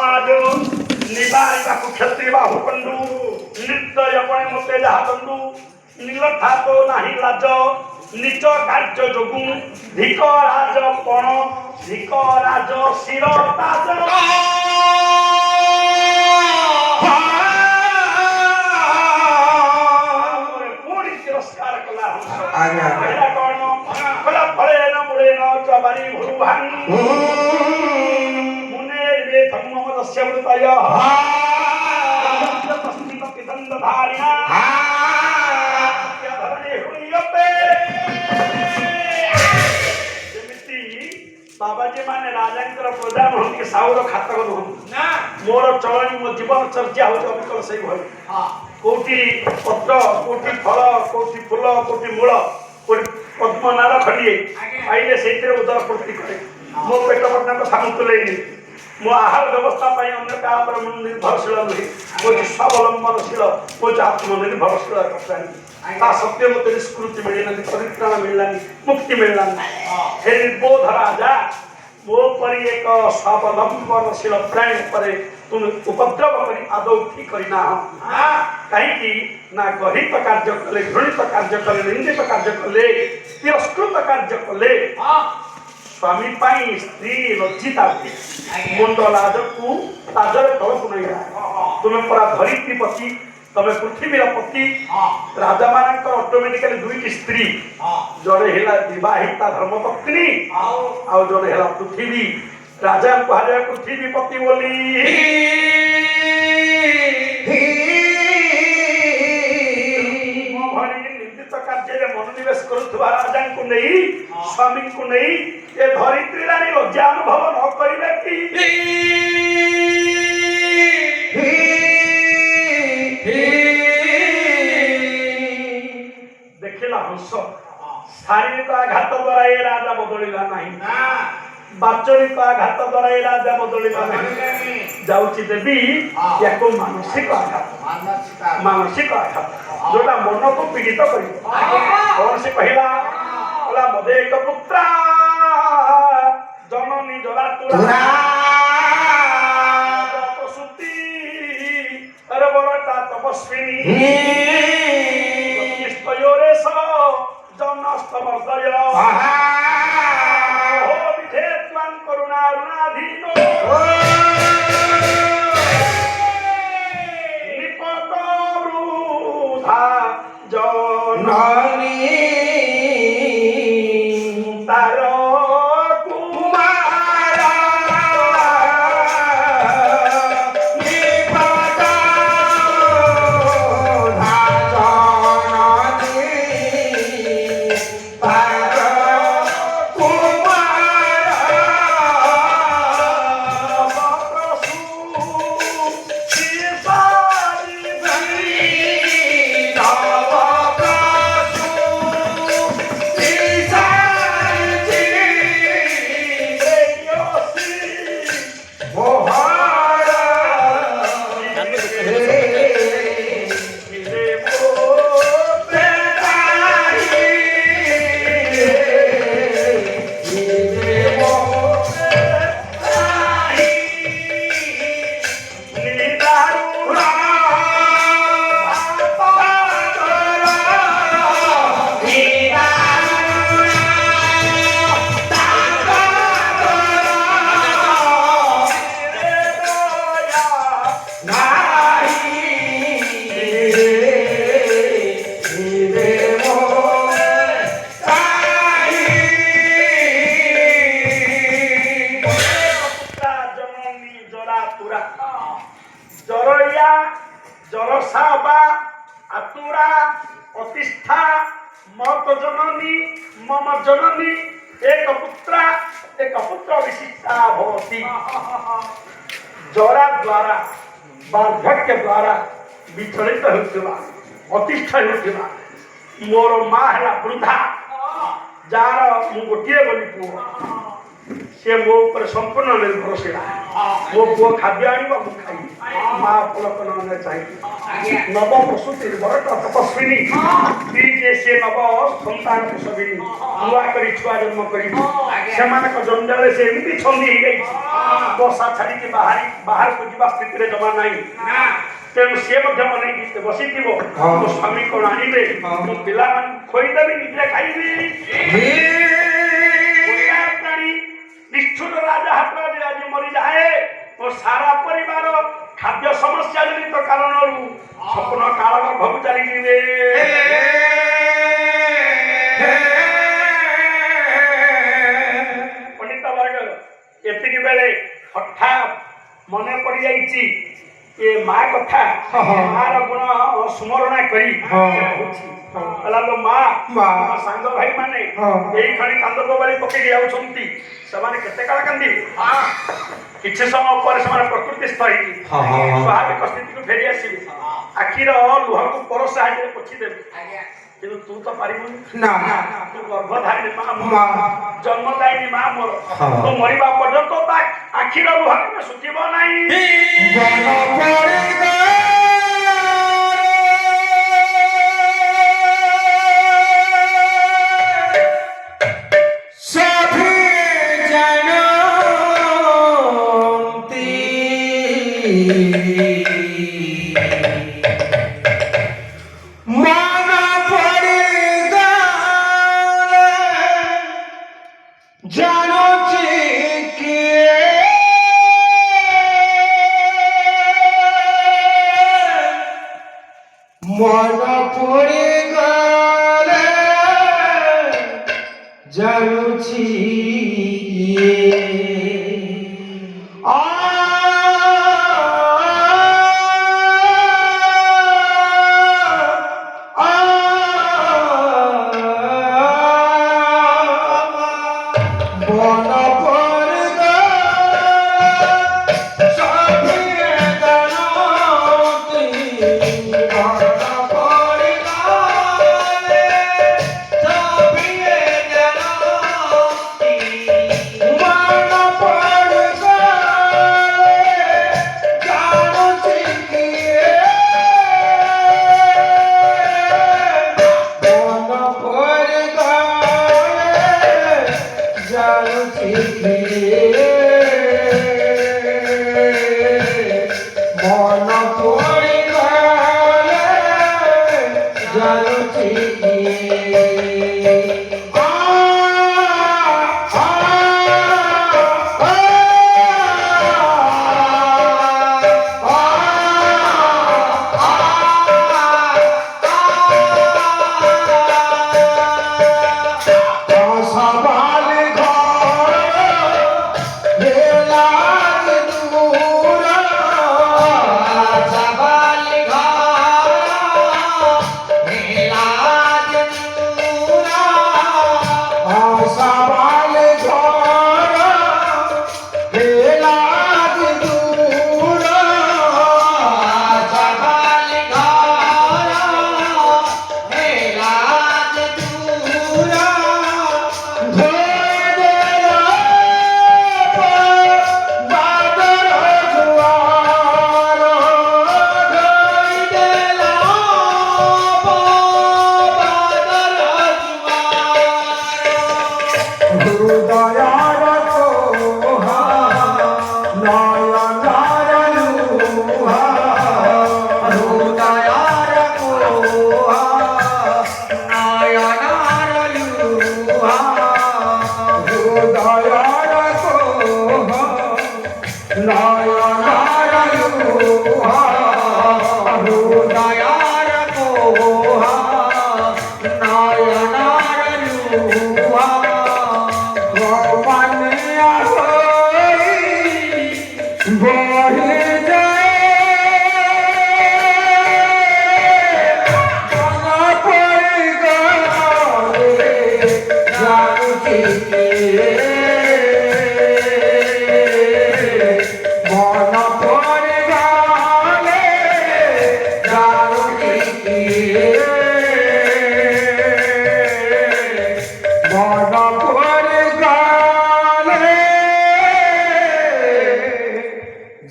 समाज निवारिका क्षत्रिय बाहुकंडू निर्दय पणे मते जहा दंडू नीलठा तो नाही लाज निज कार्य जोगु धिक राज पण धिक राज शिर ताज पूरी तिरस्कार कला आज्ञा पहिला कौन कला फळे न मुळे न चबारी भरू भांगी मुने रे धम्म दस्य वृतय तस्मित पितंद धारिणा धरणे हुयते जेमिति बाबाजी माने राजांकर प्रधान हन के साउर खातक हन ना मोर चलनी मो जीवन चर्चा हो अबिकल सही भई हां कोठी पत्र कोठी फल कोठी फूल कोठी मूल कोठी पद्मनाल खड़िए आइले सेइतरे उदर पूर्ति करे मो पेट पटना को सामुतलेनी मो आहार व्यवस्था पाई अन्य का पर निर्भरशील नहीं मो स्वावलंबनशील मो आत्मनिर्भरशील करतानी ता सत्य मते स्कृति मिलना परित्राण मिलना मुक्ति मिलना हे बोध राजा मो परि एक स्वावलंबनशील प्राणी परे तुम उपद्रव करी आदौ ठीक करिना कहीं की ना गहित कार्य कले घृणित कार्य कले निंदित कार्य कले तिरस्कृत कार्य कले स्वामी पाई स्त्री लज्जिता मुंड लाज को ताजर तलक नहीं तुम्हें पूरा धरित्री पति तमे पृथ्वीर पति राजा मानक ऑटोमेटिकली दुईटी स्त्री जड़े हेला विवाहिता धर्मपत्नी आउ जड़े हेला पृथ्वी राजा को हारे पृथ्वी पति बोली निंदित कार्य मनोनिवेश करुवा राजा को नहीं स्वामी को नहीं ये धरित्री रानी लज्जा अनुभव न करिवे कि देखिला हंस शारीरिक आघात द्वारा ये राजा बदलिला नहीं बाचरिक आघात द्वारा ये राजा बदलिला नहीं जाउची देवी याको मानसिक आघात जोटा मन को पीड़ित करी कौन से कहला बोला मदे एक पुत्र जननी जरा तुरा प्रसूति अरे बरटा तपस्विनी स्तयोरेश जनस्तमर्दय हो विधेत्वान् करुणारुणाधीनो निपत वृथा जननी तार जरा द्वारा वार्धक्य द्वारा विचलित होता अतिष्ठ होता मोर माँ है वृद्धा जार मु गोटे बोली पुओ से मो ऊपर संपूर्ण निर्भरशील मो पुओ खाद्य आनी खाई মা পুলক নয়নে চাই নব প্রসূতির বড়টা তপস্বিনী স্ত্রী যে সে নব সন্তান প্রসবিনী নূଆ କରି ଛୁଆ ଜନ୍ମ କରିବ ସେମାନଙ୍କ ଜଞ୍ଜାଳରେ ସେ ଏମିତି ଛନ୍ଦି ହେଇଯାଇଛି ବର୍ଷା ଛାଡ଼ିକି ବାହାରକୁ ଯିବା ସ୍ଥିତିରେ ଜମା ନାହିଁ ତେଣୁ ସିଏ ମଧ୍ୟ ଅନେଇକି ବସିଥିବ ମୋ ସ୍ୱାମୀ କଣ ଆଣିବେ ମୋ ପିଲାମାନଙ୍କୁ ଖୋଇଦେବି ନିଜେ ଖାଇବି ପ୍ରାଣୀ ନିଷ୍ଠୁର ରାଜା ହାତରେ ଆଜି ମରିଯାଏ ମୋ ସାରା ପରିବାର ଖାଦ୍ୟ ସମସ୍ୟା ଜନିତ କାରଣରୁ ସ୍ୱପ୍ନ କାଳ ଗର୍ଭକୁ ଚାଲିଯିବେ ପଣ୍ଡିତ ବର୍ଗ ଏତିକି ବେଳେ ହଠାତ୍ ମନେ ପଡ଼ିଯାଇଛି ଏ ମା କଥା ମାର ଗୁଣ ସ୍ମରଣା କରି କହୁଛି କହିଲା ମା ସାଙ୍ଗ ଭାଇ ମାନେ ଏଇ ଖଣି କାନ୍ଦ ବୋବାଳି ପକେଇକି ଯାଉଛନ୍ତି ସେମାନେ କେତେ କାଳ କାନ୍ଦିବେ କିଛି ସମୟ ପରେ ସେମାନେ ପ୍ରକୃତିସ୍ଥ ହେଇକି ସ୍ୱାଭାବିକ ସ୍ଥିତିକୁ ଫେରି ଆସିବେ ଆଖିର ଲୁହକୁ ପର ସାହାଯ୍ୟରେ ପୋଛିଦେବେ କିନ୍ତୁ ତୁ ତ ପାରିବୁନି ତୁ ଗର୍ଭଧାରିଣୀ ମା ଜନ୍ମଦାୟିନୀ ମା ମୋର ତୁ ମରିବା ପର୍ଯ୍ୟନ୍ତ ତା ଆଖିର ଲୁହ କେବେ ଶୁଖିବ ନାହିଁ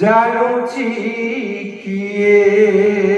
ଜାଣୁଛି କିଏ